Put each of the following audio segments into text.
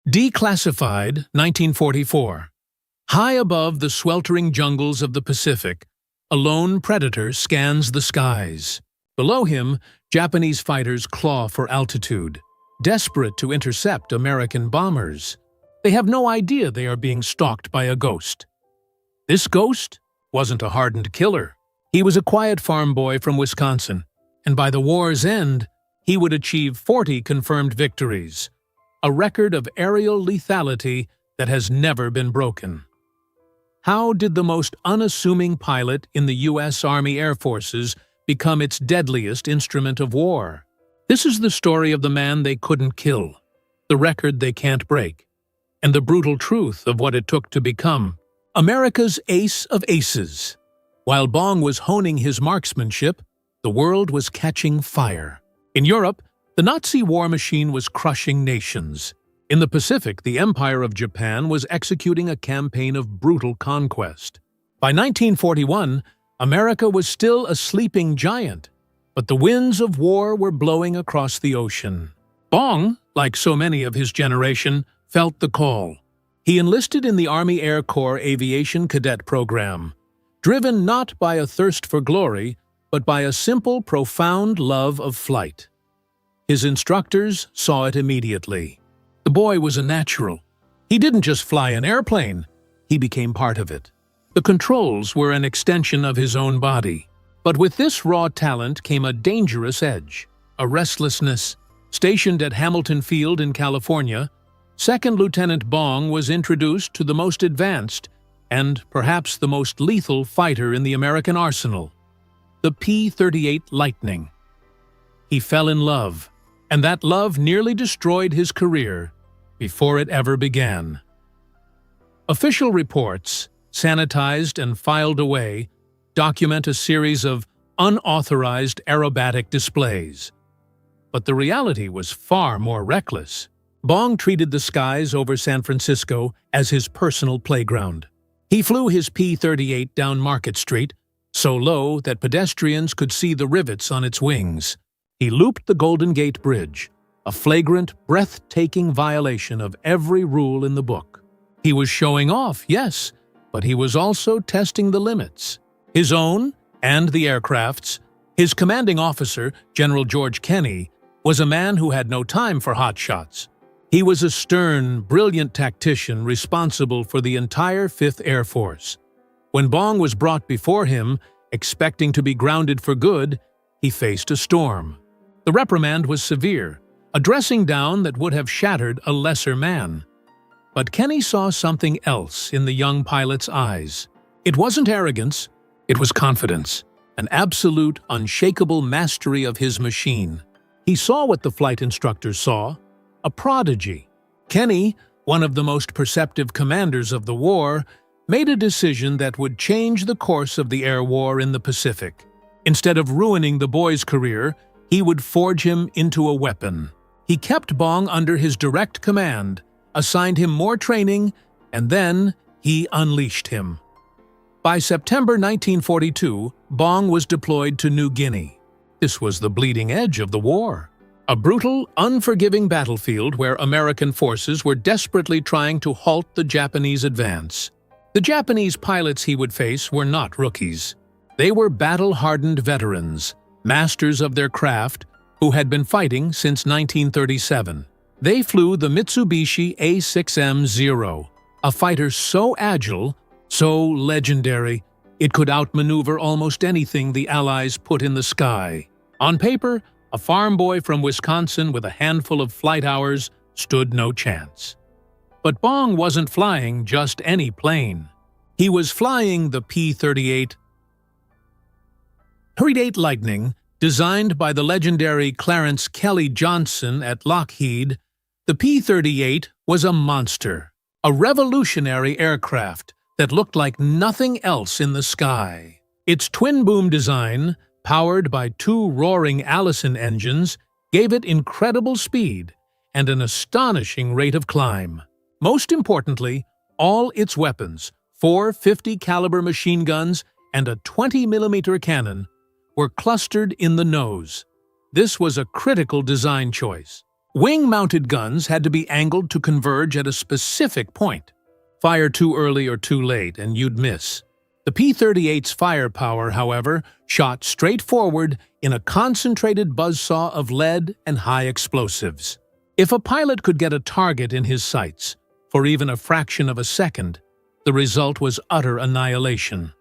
Declassified, 1944. High above the sweltering jungles of the Pacific, a lone predator scans the skies. Below him, Japanese fighters claw for altitude, desperate to intercept American bombers. They have no idea they are being stalked by a ghost. This ghost wasn't a hardened killer. He was a quiet farm boy from Wisconsin, and by the war's end, he would achieve 40 confirmed victories, a record of aerial lethality that has never been broken. How did the most unassuming pilot in the U.S. Army Air Forces become its deadliest instrument of war? This is the story of the man they couldn't kill, the record they can't break, and the brutal truth of what it took to become America's ace of aces. While Bong was honing his marksmanship, the world was catching fire. In Europe, the Nazi war machine was crushing nations. In the Pacific, the Empire of Japan was executing a campaign of brutal conquest. By 1941, America was still a sleeping giant, but the winds of war were blowing across the ocean. Bong, like so many of his generation, felt the call. He enlisted in the Army Air Corps Aviation Cadet Program, driven not by a thirst for glory, but by a simple, profound love of flight. His instructors saw it immediately. The boy was a natural. He didn't just fly an airplane, he became part of it. The controls were an extension of his own body. But with this raw talent came a dangerous edge, a restlessness. Stationed at Hamilton Field in California, Second Lieutenant Bong was introduced to the most advanced and perhaps the most lethal fighter in the American arsenal, the P-38 Lightning. He fell in love, and that love nearly destroyed his career before it ever began. Official reports, sanitized and filed away, document a series of unauthorized aerobatic displays. But the reality was far more reckless. Bong treated the skies over San Francisco as his personal playground. He flew his P-38 down Market Street, so low that pedestrians could see the rivets on its wings. He looped the Golden Gate Bridge, a flagrant, breathtaking violation of every rule in the book. He was showing off, yes, but he was also testing the limits. His own and the aircraft's. His commanding officer, General George Kenney, was a man who had no time for hotshots. He was a stern, brilliant tactician responsible for the entire 5th Air Force. When Bong was brought before him, expecting to be grounded for good, he faced a storm. The reprimand was severe, a dressing down that would have shattered a lesser man. But Kenney saw something else in the young pilot's eyes. It wasn't arrogance, it was confidence, an absolute, unshakable mastery of his machine. He saw what the flight instructors saw, a prodigy. Kenney, one of the most perceptive commanders of the war, made a decision that would change the course of the air war in the Pacific. Instead of ruining the boy's career, he would forge him into a weapon. He kept Bong under his direct command, assigned him more training, and then he unleashed him. By September 1942, Bong was deployed to New Guinea. This was the bleeding edge of the war. A brutal, unforgiving battlefield where American forces were desperately trying to halt the Japanese advance. The Japanese pilots he would face were not rookies. They were battle-hardened veterans, masters of their craft, who had been fighting since 1937. They flew the Mitsubishi A6M-0, a fighter so agile, so legendary, it could outmaneuver almost anything the Allies put in the sky. On paper, a farm boy from Wisconsin with a handful of flight hours stood no chance. But Bong wasn't flying just any plane. He was flying the P-38 Lightning, designed by the legendary Clarence Kelly Johnson at Lockheed. The P-38 was a monster, a revolutionary aircraft that looked like nothing else in the sky. Its twin-boom design, powered by 2 roaring Allison engines, gave it incredible speed and an astonishing rate of climb. Most importantly, all its weapons, 4 50-caliber machine guns and a 20mm cannon, were clustered in the nose. This was a critical design choice. Wing-mounted guns had to be angled to converge at a specific point. Fire too early or too late, and you'd miss. The P-38's firepower, however, shot straight forward in a concentrated buzzsaw of lead and high explosives. If a pilot could get a target in his sights for even a fraction of a second, the result was utter annihilation.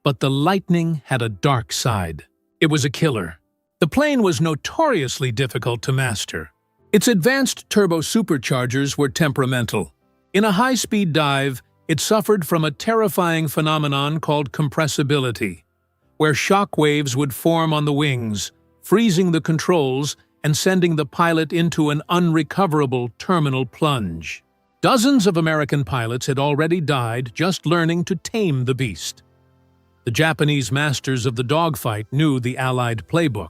But the Lightning had a dark side. It was a killer. The plane was notoriously difficult to master. Its advanced turbo-superchargers were temperamental. In a high-speed dive, it suffered from a terrifying phenomenon called compressibility, where shock waves would form on the wings, freezing the controls and sending the pilot into an unrecoverable terminal plunge. Dozens of American pilots had already died just learning to tame the beast. The Japanese masters of the dogfight knew the Allied playbook.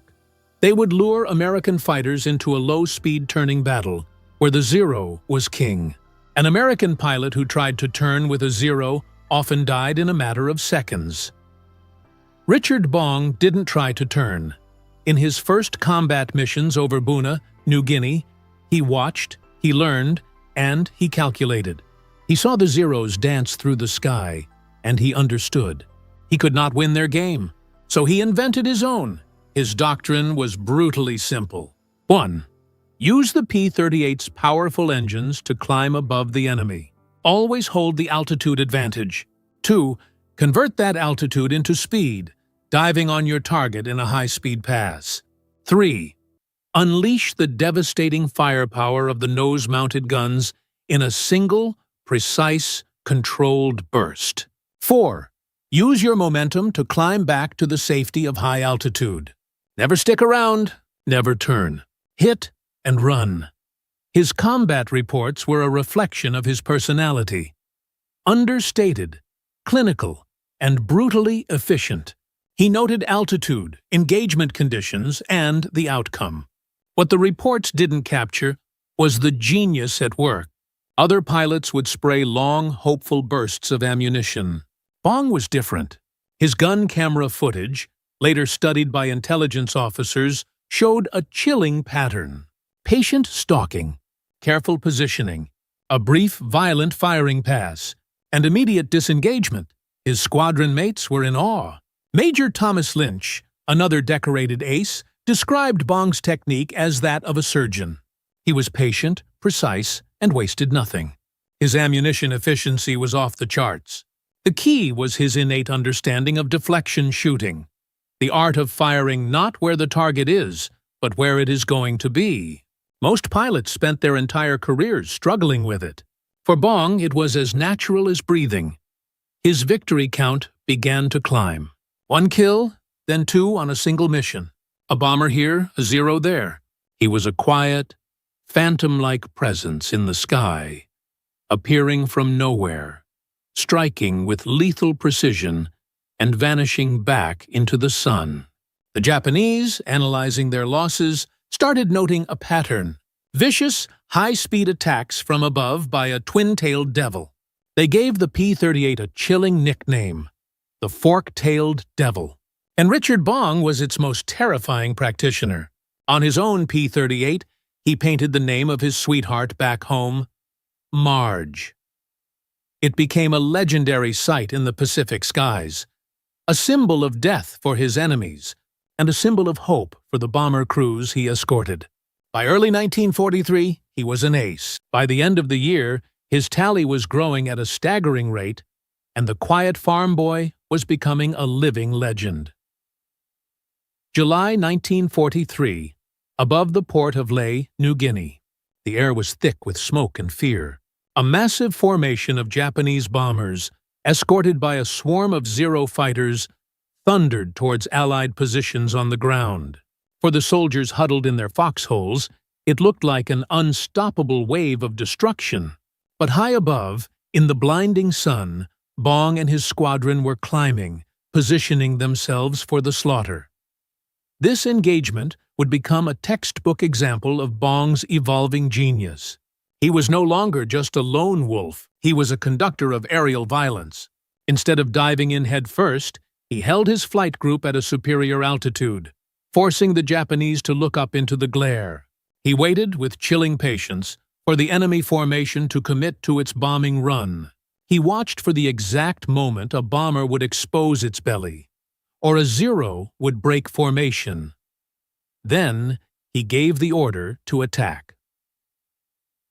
They would lure American fighters into a low-speed turning battle, where the Zero was king. An American pilot who tried to turn with a Zero often died in a matter of seconds. Richard Bong didn't try to turn. In his first combat missions over Buna, New Guinea, he watched, he learned, and he calculated. He saw the Zeros dance through the sky, and he understood. He could not win their game, so he invented his own. His doctrine was brutally simple. 1. Use the P-38's powerful engines to climb above the enemy. Always hold the altitude advantage. 2. Convert that altitude into speed, diving on your target in a high-speed pass. 3. Unleash the devastating firepower of the nose-mounted guns in a single, precise, controlled burst. 4. Use your momentum to climb back to the safety of high altitude. Never stick around, never turn. Hit and run. His combat reports were a reflection of his personality. Understated, clinical, and brutally efficient. He noted altitude, engagement conditions, and the outcome. What the reports didn't capture was the genius at work. Other pilots would spray long, hopeful bursts of ammunition. Bong was different. His gun camera footage, later studied by intelligence officers, showed a chilling pattern. Patient stalking, careful positioning, a brief, violent firing pass, and immediate disengagement. His squadron mates were in awe. Major Thomas Lynch, another decorated ace, described Bong's technique as that of a surgeon. He was patient, precise, and wasted nothing. His ammunition efficiency was off the charts. The key was his innate understanding of deflection shooting, the art of firing not where the target is, but where it is going to be. Most pilots spent their entire careers struggling with it. For Bong, it was as natural as breathing. His victory count began to climb. 1 kill, then 2 on a single mission. A bomber here, a Zero there. He was a quiet, phantom-like presence in the sky, appearing from nowhere, striking with lethal precision and vanishing back into the sun. The Japanese, analyzing their losses, started noting a pattern: vicious, high-speed attacks from above by a twin-tailed devil. They gave the P-38 a chilling nickname, the Fork-Tailed Devil. And Richard Bong was its most terrifying practitioner. On his own P-38, he painted the name of his sweetheart back home, Marge. It became a legendary sight in the Pacific skies, a symbol of death for his enemies, and a symbol of hope for the bomber crews he escorted. By early 1943, he was an ace. By the end of the year, his tally was growing at a staggering rate, and the quiet farm boy was becoming a living legend. July 1943, above the port of Lae, New Guinea. The air was thick with smoke and fear. A massive formation of Japanese bombers, escorted by a swarm of Zero fighters, thundered towards Allied positions on the ground. For the soldiers huddled in their foxholes, it looked like an unstoppable wave of destruction. But high above, in the blinding sun, Bong and his squadron were climbing, positioning themselves for the slaughter. This engagement would become a textbook example of Bong's evolving genius. He was no longer just a lone wolf, he was a conductor of aerial violence. Instead of diving in head first, he held his flight group at a superior altitude, forcing the Japanese to look up into the glare. He waited with chilling patience for the enemy formation to commit to its bombing run. He watched for the exact moment a bomber would expose its belly, or a Zero would break formation. Then he gave the order to attack.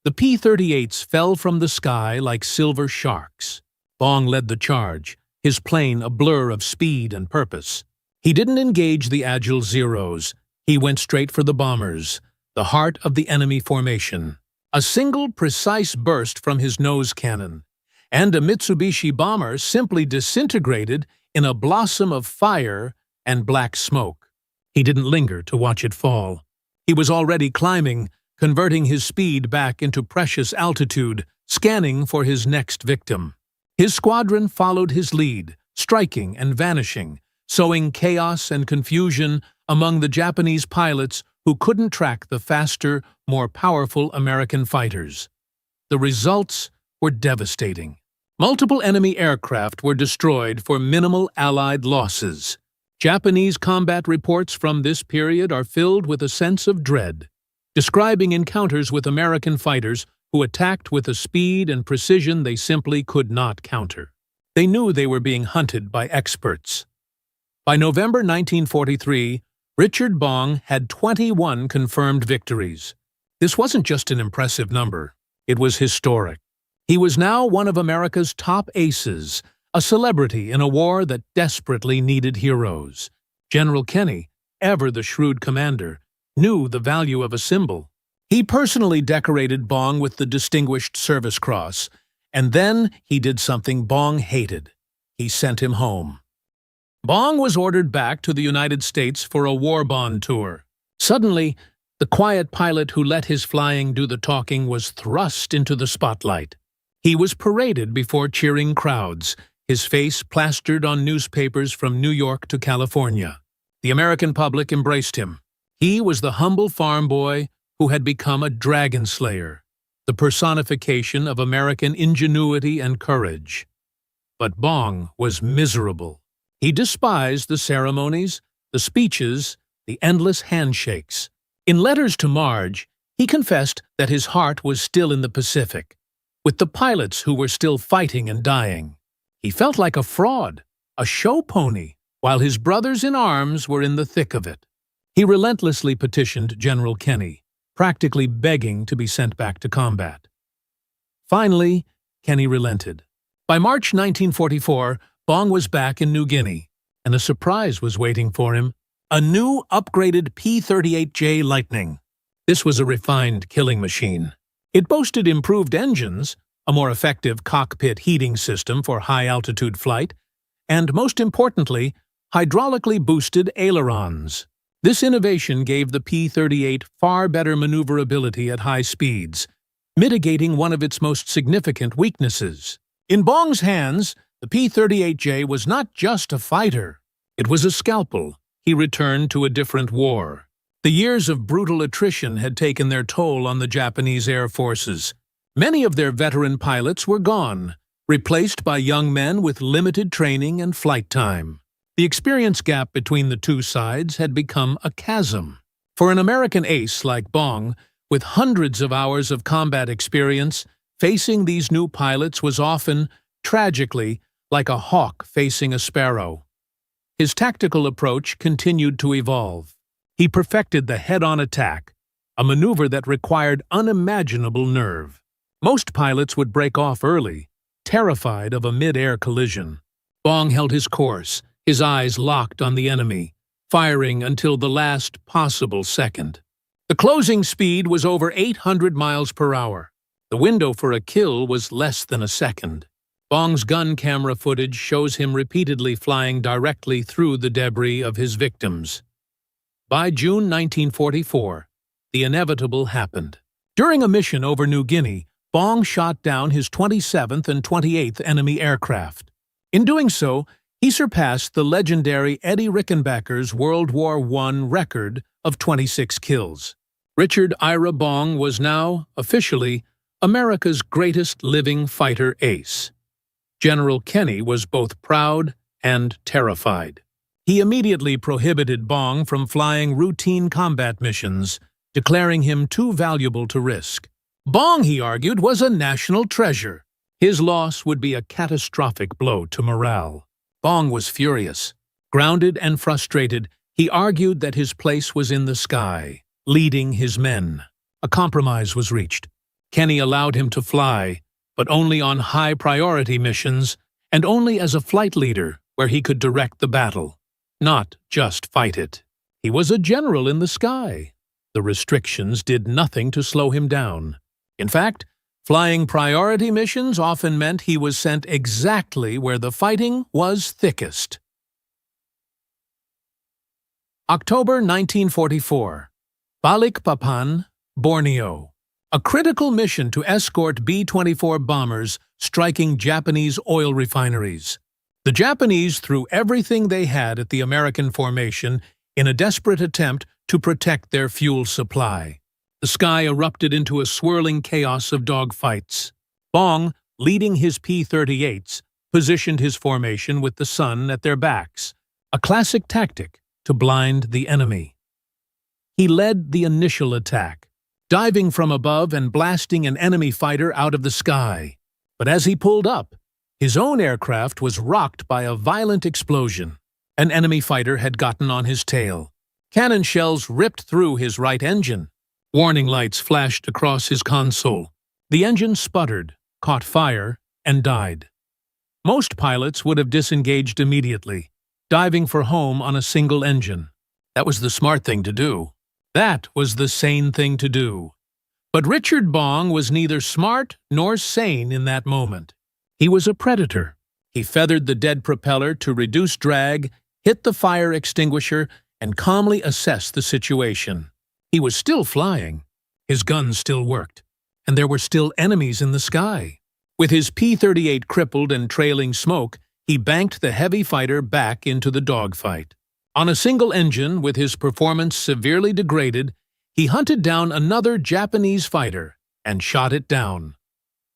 The P-38s fell from the sky like silver sharks. Bong led the charge, his plane a blur of speed and purpose. He didn't engage the agile Zeros. He went straight for the bombers, the heart of the enemy formation. A single precise burst from his nose cannon, and a Mitsubishi bomber simply disintegrated in a blossom of fire and black smoke. He didn't linger to watch it fall. He was already climbing, converting his speed back into precious altitude, scanning for his next victim. His squadron followed his lead, striking and vanishing, sowing chaos and confusion among the Japanese pilots who couldn't track the faster, more powerful American fighters. The results were devastating. Multiple enemy aircraft were destroyed for minimal Allied losses. Japanese combat reports from this period are filled with a sense of dread, describing encounters with American fighters who attacked with a speed and precision they simply could not counter. They knew they were being hunted by experts. By November 1943, Richard Bong had 21 confirmed victories. This wasn't just an impressive number, it was historic. He was now one of America's top aces, a celebrity in a war that desperately needed heroes. General Kenny, ever the shrewd commander, knew the value of a symbol. He personally decorated Bong with the Distinguished Service Cross, and then he did something Bong hated. He sent him home. Bong was ordered back to the United States for a war bond tour. Suddenly, the quiet pilot who let his flying do the talking was thrust into the spotlight. He was paraded before cheering crowds, his face plastered on newspapers from New York to California. The American public embraced him. He was the humble farm boy who had become a dragon slayer, the personification of American ingenuity and courage. But Bong was miserable. He despised the ceremonies, the speeches, the endless handshakes. In letters to Marge, he confessed that his heart was still in the Pacific, with the pilots who were still fighting and dying. He felt like a fraud, a show pony, while his brothers in arms were in the thick of it. He relentlessly petitioned General Kenny, practically begging to be sent back to combat. Finally, Kenny relented. By March 1944, Bong was back in New Guinea, and a surprise was waiting for him: a new, upgraded P-38J Lightning. This was a refined killing machine. It boasted improved engines, a more effective cockpit heating system for high-altitude flight, and, most importantly, hydraulically boosted ailerons. This innovation gave the P-38 far better maneuverability at high speeds, mitigating one of its most significant weaknesses. In Bong's hands, the P-38J was not just a fighter. It was a scalpel. He returned to a different war. The years of brutal attrition had taken their toll on the Japanese air forces. Many of their veteran pilots were gone, replaced by young men with limited training and flight time. The experience gap between the two sides had become a chasm. For an American ace like Bong, with hundreds of hours of combat experience, facing these new pilots was often, tragically, like a hawk facing a sparrow. His tactical approach continued to evolve. He perfected the head-on attack, a maneuver that required unimaginable nerve. Most pilots would break off early, terrified of a mid-air collision. Bong held his course, his eyes locked on the enemy, firing until the last possible second. The closing speed was over 800 miles per hour. The window for a kill was less than a second. Bong's gun camera footage shows him repeatedly flying directly through the debris of his victims. By June 1944, the inevitable happened. During a mission over New Guinea, Bong shot down his 27th and 28th enemy aircraft. In doing so, he surpassed the legendary Eddie Rickenbacker's World War I record of 26 kills. Richard Ira Bong was now, officially, America's greatest living fighter ace. General Kenny was both proud and terrified. He immediately prohibited Bong from flying routine combat missions, declaring him too valuable to risk. Bong, he argued, was a national treasure. His loss would be a catastrophic blow to morale. Bong was furious. Grounded and frustrated, he argued that his place was in the sky, leading his men. A compromise was reached. Kenny allowed him to fly, but only on high-priority missions and only as a flight leader where he could direct the battle, not just fight it. He was a general in the sky. The restrictions did nothing to slow him down. In fact, flying priority missions often meant he was sent exactly where the fighting was thickest. October 1944. Balikpapan, Borneo. A critical mission to escort B-24 bombers striking Japanese oil refineries. The Japanese threw everything they had at the American formation in a desperate attempt to protect their fuel supply. The sky erupted into a swirling chaos of dogfights. Bong, leading his P-38s, positioned his formation with the sun at their backs, a classic tactic to blind the enemy. He led the initial attack, diving from above and blasting an enemy fighter out of the sky. But as he pulled up, his own aircraft was rocked by a violent explosion. An enemy fighter had gotten on his tail. Cannon shells ripped through his right engine. Warning lights flashed across his console. The engine sputtered, caught fire, and died. Most pilots would have disengaged immediately, diving for home on a single engine. That was the smart thing to do. That was the sane thing to do. But Richard Bong was neither smart nor sane in that moment. He was a predator. He feathered the dead propeller to reduce drag, hit the fire extinguisher, and calmly assessed the situation. He was still flying. His guns still worked. And there were still enemies in the sky. With his P-38 crippled and trailing smoke, he banked the heavy fighter back into the dogfight. On a single engine, with his performance severely degraded, he hunted down another Japanese fighter and shot it down.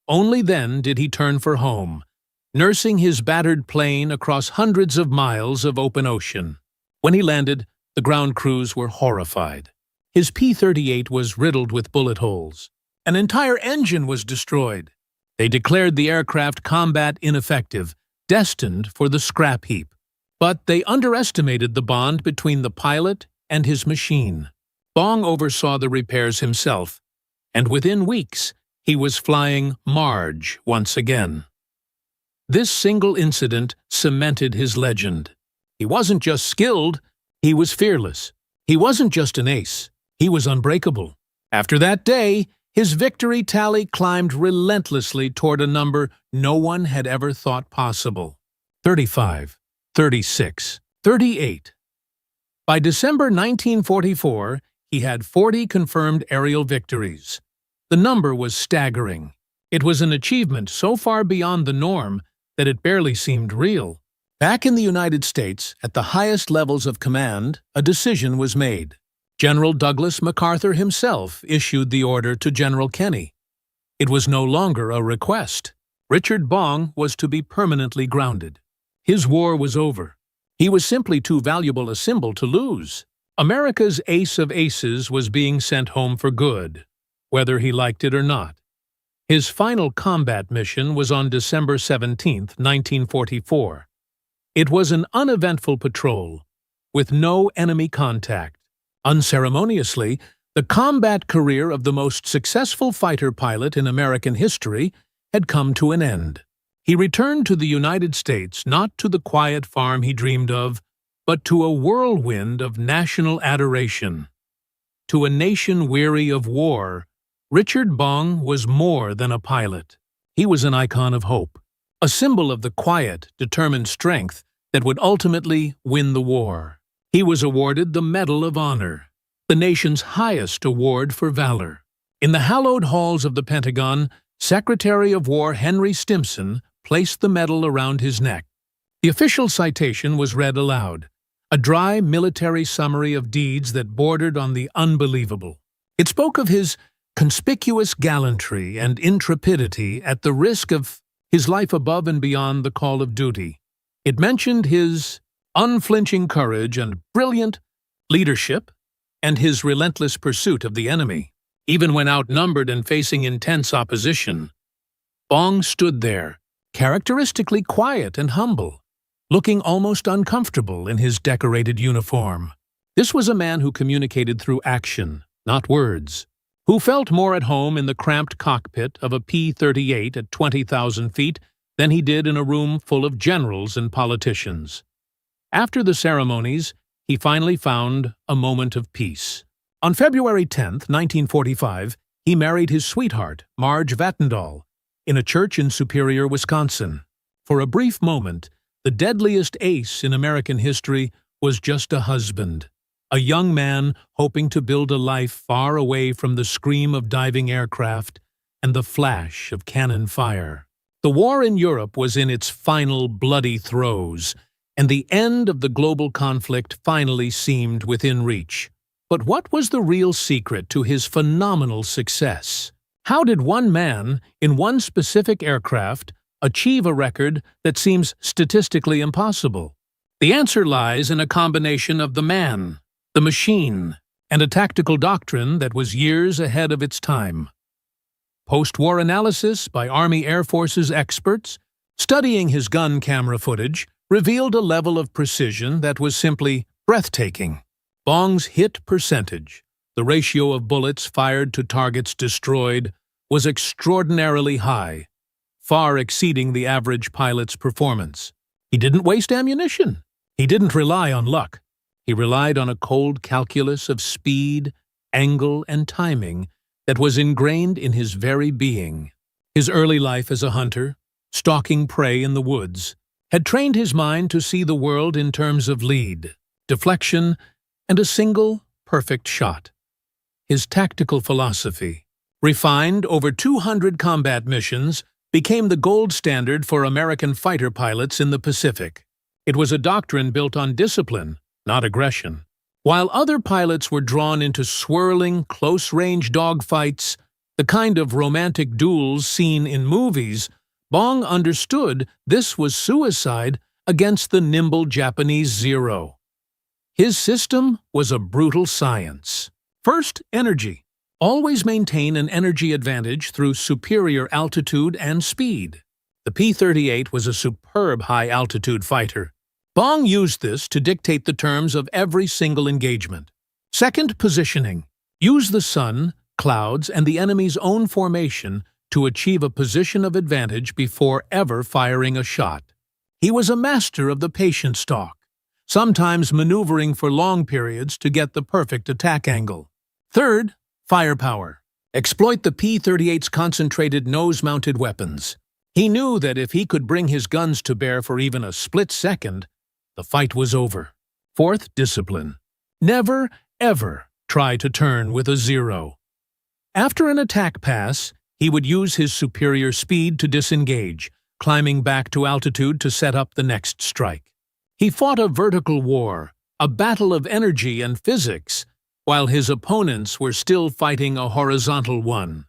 Only then did he turn for home, nursing his battered plane across hundreds of miles of open ocean. When he landed, the ground crews were horrified. His P-38 was riddled with bullet holes. An entire engine was destroyed. They declared the aircraft combat ineffective, destined for the scrap heap. But they underestimated the bond between the pilot and his machine. Bong oversaw the repairs himself, and within weeks, he was flying Marge once again. This single incident cemented his legend. He wasn't just skilled, he was fearless. He wasn't just an ace, he was unbreakable. After that day, his victory tally climbed relentlessly toward a number no one had ever thought possible. 35. 36, 38. By December 1944, he had 40 confirmed aerial victories. The number was staggering. It was an achievement so far beyond the norm that it barely seemed real. Back in the United States, at the highest levels of command, a decision was made. General Douglas MacArthur himself issued the order to General Kenny. It was no longer a request. Richard Bong was to be permanently grounded. His war was over. He was simply too valuable a symbol to lose. America's ace of aces was being sent home for good, whether he liked it or not. His final combat mission was on December 17, 1944. It was an uneventful patrol, with no enemy contact. Unceremoniously, the combat career of the most successful fighter pilot in American history had come to an end. He returned to the United States not to the quiet farm he dreamed of, but to a whirlwind of national adoration. To a nation weary of war, Richard Bong was more than a pilot. He was an icon of hope, a symbol of the quiet, determined strength that would ultimately win the war. He was awarded the Medal of Honor, the nation's highest award for valor. In the hallowed halls of the Pentagon, Secretary of War Henry Stimson placed the medal around his neck. The official citation was read aloud, a dry military summary of deeds that bordered on the unbelievable. It spoke of his conspicuous gallantry and intrepidity at the risk of his life above and beyond the call of duty. It mentioned his unflinching courage and brilliant leadership and his relentless pursuit of the enemy. Even when outnumbered and facing intense opposition, Bong stood there, characteristically quiet and humble, looking almost uncomfortable in his decorated uniform. This was a man who communicated through action, not words, who felt more at home in the cramped cockpit of a P-38 at 20,000 feet than he did in a room full of generals and politicians. After the ceremonies, he finally found a moment of peace. On February 10, 1945, he married his sweetheart, Marge Vattendahl, in a church in Superior, Wisconsin. For a brief moment, the deadliest ace in American history was just a husband, a young man hoping to build a life far away from the scream of diving aircraft and the flash of cannon fire. The war in Europe was in its final bloody throes, and the end of the global conflict finally seemed within reach. But what was the real secret to his phenomenal success? How did one man, in one specific aircraft, achieve a record that seems statistically impossible? The answer lies in a combination of the man, the machine, and a tactical doctrine that was years ahead of its time. Post-war analysis by Army Air Force's experts, studying his gun camera footage, revealed a level of precision that was simply breathtaking. Bong's hit percentage, the ratio of bullets fired to targets destroyed, was extraordinarily high, far exceeding the average pilot's performance. He didn't waste ammunition. He didn't rely on luck. He relied on a cold calculus of speed, angle, and timing that was ingrained in his very being. His early life as a hunter, stalking prey in the woods, had trained his mind to see the world in terms of lead, deflection, and a single, perfect shot. His tactical philosophy, refined over 200 combat missions, became the gold standard for American fighter pilots in the Pacific. It was a doctrine built on discipline, not aggression. While other pilots were drawn into swirling, close-range dogfights, the kind of romantic duels seen in movies, Bong understood this was suicide against the nimble Japanese Zero. His system was a brutal science. First, energy. Always maintain an energy advantage through superior altitude and speed. The P-38 was a superb high-altitude fighter. Bong used this to dictate the terms of every single engagement. Second, positioning. Use the sun, clouds, and the enemy's own formation to achieve a position of advantage before ever firing a shot. He was a master of the patient stalk, sometimes maneuvering for long periods to get the perfect attack angle. Third, firepower. Exploit the P-38's concentrated nose-mounted weapons. He knew that if he could bring his guns to bear for even a split second, the fight was over. Fourth, discipline. Never, ever try to turn with a Zero. After an attack pass, he would use his superior speed to disengage, climbing back to altitude to set up the next strike. He fought a vertical war, a battle of energy and physics, while his opponents were still fighting a horizontal one.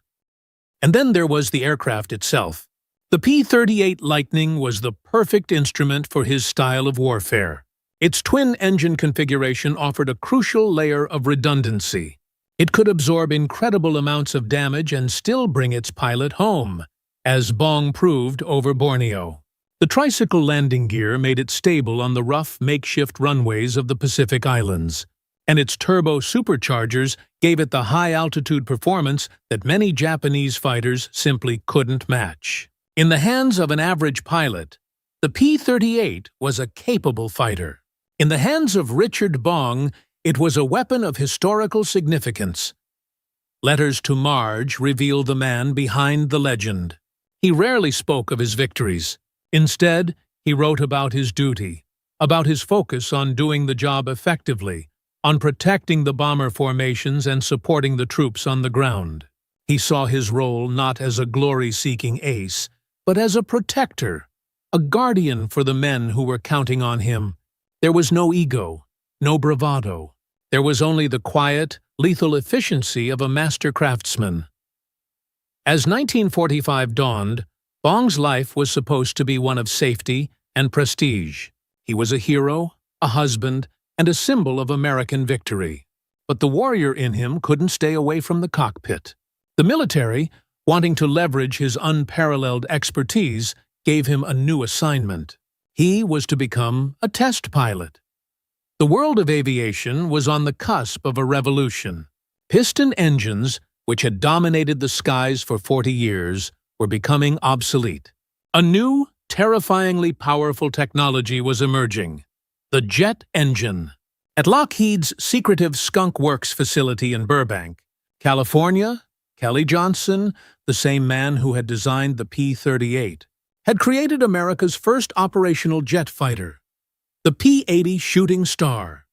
And then there was the aircraft itself. The P-38 Lightning was the perfect instrument for his style of warfare. Its twin-engine configuration offered a crucial layer of redundancy. It could absorb incredible amounts of damage and still bring its pilot home, as Bong proved over Borneo. The tricycle landing gear made it stable on the rough, makeshift runways of the Pacific Islands, and its turbo superchargers gave it the high-altitude performance that many Japanese fighters simply couldn't match. In the hands of an average pilot, the P-38 was a capable fighter. In the hands of Richard Bong, it was a weapon of historical significance. Letters to Marge reveal the man behind the legend. He rarely spoke of his victories. Instead, he wrote about his duty, about his focus on doing the job effectively, on protecting the bomber formations and supporting the troops on the ground. He saw his role not as a glory-seeking ace, but as a protector, a guardian for the men who were counting on him. There was no ego, no bravado. There was only the quiet, lethal efficiency of a master craftsman. As 1945 dawned, Bong's life was supposed to be one of safety and prestige. He was a hero, a husband, and a symbol of American victory. but the warrior in him couldn't stay away from the cockpit. The military, wanting to leverage his unparalleled expertise, gave him a new assignment. He was to become a test pilot. The world of aviation was on the cusp of a revolution. Piston engines, which had dominated the skies for 40 years, were becoming obsolete. A new, terrifyingly powerful technology was emerging: the jet engine. At Lockheed's secretive Skunk Works facility in Burbank, California, Kelly Johnson, the same man who had designed the P-38, had created America's first operational jet fighter, the P-80 Shooting Star.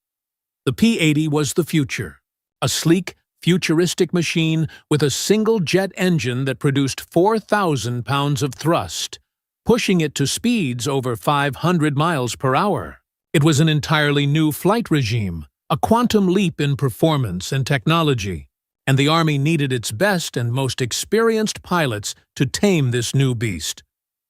The P-80 was the future, a sleek, futuristic machine with a single jet engine that produced 4,000 pounds of thrust, pushing it to speeds over 500 miles per hour. It was an entirely new flight regime, a quantum leap in performance and technology, and the Army needed its best and most experienced pilots to tame this new beast,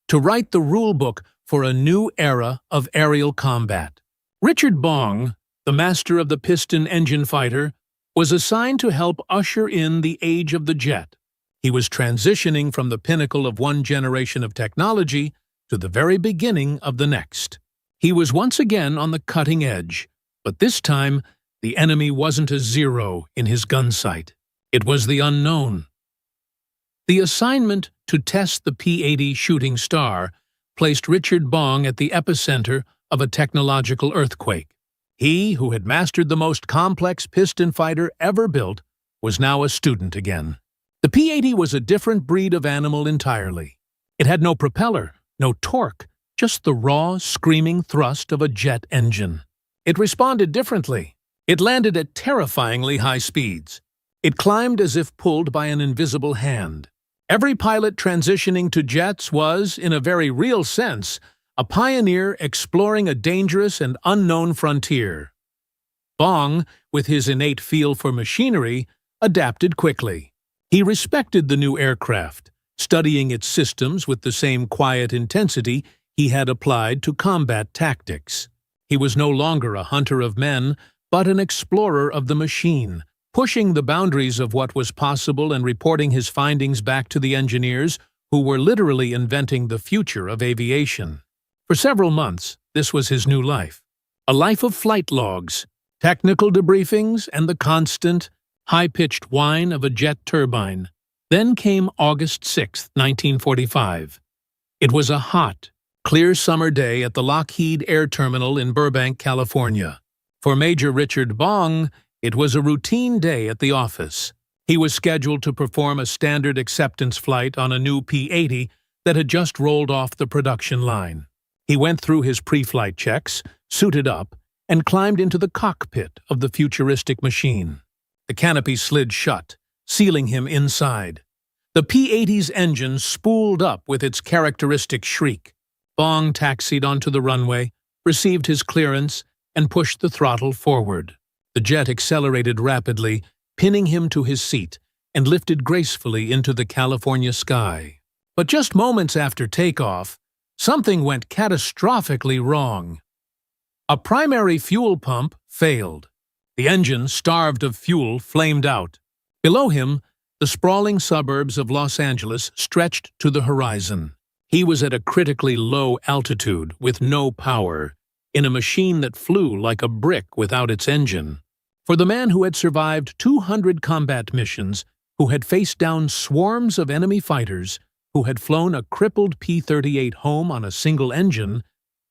to write the rulebook for a new era of aerial combat. Richard Bong, the master of the piston engine fighter, was assigned to help usher in the age of the jet. He was transitioning from the pinnacle of one generation of technology to the very beginning of the next. He was once again on the cutting edge, but this time the enemy wasn't a zero in his gun sight. It was the unknown. The assignment to test the P-80 Shooting Star placed Richard Bong at the epicenter of a technological earthquake. He, who had mastered the most complex piston fighter ever built, was now a student again. The P-80 was a different breed of animal entirely. It had no propeller, no torque, just the raw, screaming thrust of a jet engine. It responded differently. It landed at terrifyingly high speeds. It climbed as if pulled by an invisible hand. Every pilot transitioning to jets was, in a very real sense, a pioneer exploring a dangerous and unknown frontier. Bong, with his innate feel for machinery, adapted quickly. He respected the new aircraft, studying its systems with the same quiet intensity he had applied to combat tactics. He was no longer a hunter of men, but an explorer of the machine, pushing the boundaries of what was possible and reporting his findings back to the engineers who were literally inventing the future of aviation. For several months, this was his new life. A life of flight logs, technical debriefings, and the constant, high-pitched whine of a jet turbine. Then came August 6, 1945. It was a hot, clear summer day at the Lockheed Air Terminal in Burbank, California. For Major Richard Bong, it was a routine day at the office. He was scheduled to perform a standard acceptance flight on a new P-80 that had just rolled off the production line. He went through his pre-flight checks, suited up, and climbed into the cockpit of the futuristic machine. The canopy slid shut, sealing him inside. The P-80's engine spooled up with its characteristic shriek. Bong taxied onto the runway, received his clearance, and pushed the throttle forward. The jet accelerated rapidly, pinning him to his seat, and lifted gracefully into the California sky. But just moments after takeoff, something went catastrophically wrong. A primary fuel pump failed. The engine, starved of fuel, flamed out. Below him, the sprawling suburbs of Los Angeles stretched to the horizon. He was at a critically low altitude, with no power, in a machine that flew like a brick without its engine. For the man who had survived 200 combat missions, who had faced down swarms of enemy fighters, who had flown a crippled P-38 home on a single engine,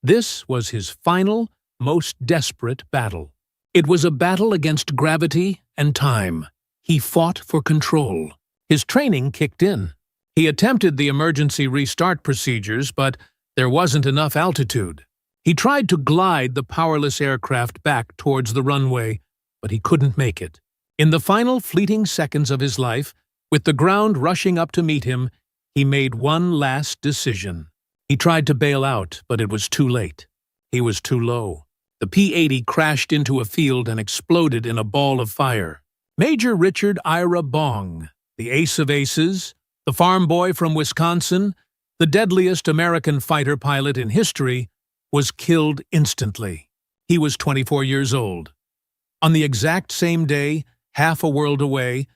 this was his final, most desperate battle. It was a battle against gravity and time. He fought for control. His training kicked in. He attempted the emergency restart procedures, but there wasn't enough altitude. He tried to glide the powerless aircraft back towards the runway, but he couldn't make it. In the final fleeting seconds of his life, with the ground rushing up to meet him, he made one last decision. He tried to bail out, but it was too late. He was too low. The P-80 crashed into a field and exploded in a ball of fire. Major Richard Ira Bong, the ace of aces, the farm boy from Wisconsin, the deadliest American fighter pilot in history, was killed instantly. He was 24 years old. On the exact same day, half a world away,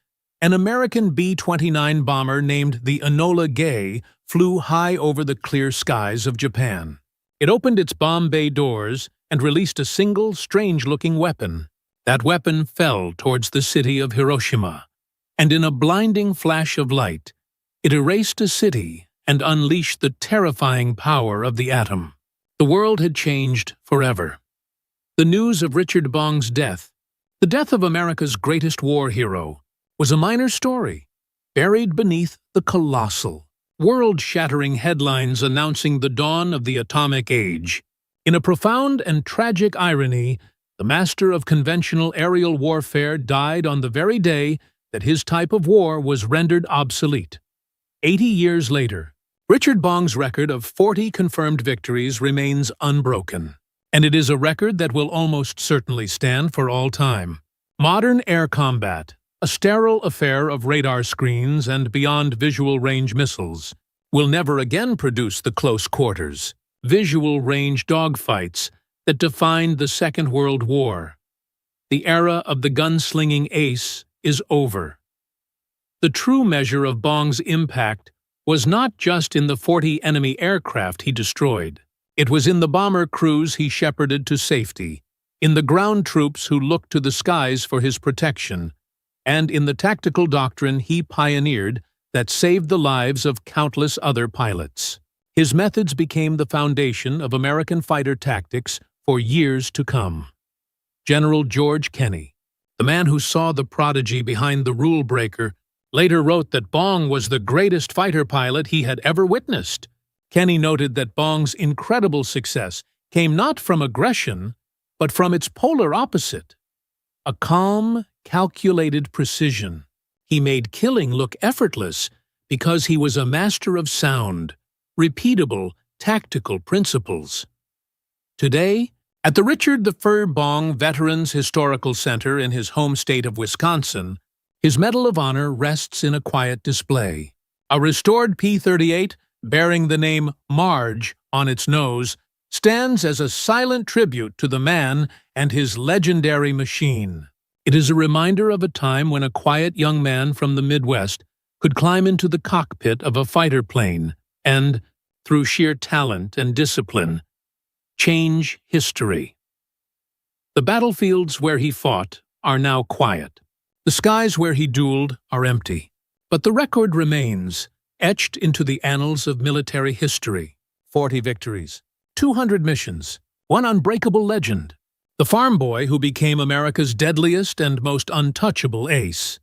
an American B-29 bomber named the Enola Gay flew high over the clear skies of Japan. It opened its bomb bay doors and released a single, strange-looking weapon. That weapon fell towards the city of Hiroshima, and in a blinding flash of light, it erased a city and unleashed the terrifying power of the atom. The world had changed forever. The news of Richard Bong's death, the death of America's greatest war hero, was a minor story, buried beneath the colossal, world-shattering headlines announcing the dawn of the atomic age. In a profound and tragic irony, the master of conventional aerial warfare died on the very day that his type of war was rendered obsolete. 80 years later, Richard Bong's record of 40 confirmed victories remains unbroken, and it is a record that will almost certainly stand for all time. Modern air combat, a sterile affair of radar screens and beyond visual range missiles, will never again produce the close quarters, visual range dogfights that defined the Second World War. The era of the gunslinging ace is over. The true measure of Bong's impact was not just in the 40 enemy aircraft he destroyed. It was in the bomber crews he shepherded to safety, in the ground troops who looked to the skies for his protection, and in the tactical doctrine he pioneered that saved the lives of countless other pilots. His methods became the foundation of American fighter tactics for years to come. General George Kenney, the man who saw the prodigy behind the rule breaker, later wrote that Bong was the greatest fighter pilot he had ever witnessed. Kenney noted that Bong's incredible success came not from aggression, but from its polar opposite, a calm, calculated precision. He made killing look effortless because he was a master of sound, repeatable, tactical principles. Today, at the Richard the Fur Bong Veterans Historical Center in his home state of Wisconsin, his Medal of Honor rests in a quiet display. A restored P-38, bearing the name Marge on its nose, stands as a silent tribute to the man and his legendary machine. It is a reminder of a time when a quiet young man from the Midwest could climb into the cockpit of a fighter plane and, through sheer talent and discipline, change history. The battlefields where he fought are now quiet. The skies where he dueled are empty. But the record remains, etched into the annals of military history. 40 victories, 200 missions, one unbreakable legend. The farm boy who became America's deadliest and most untouchable ace.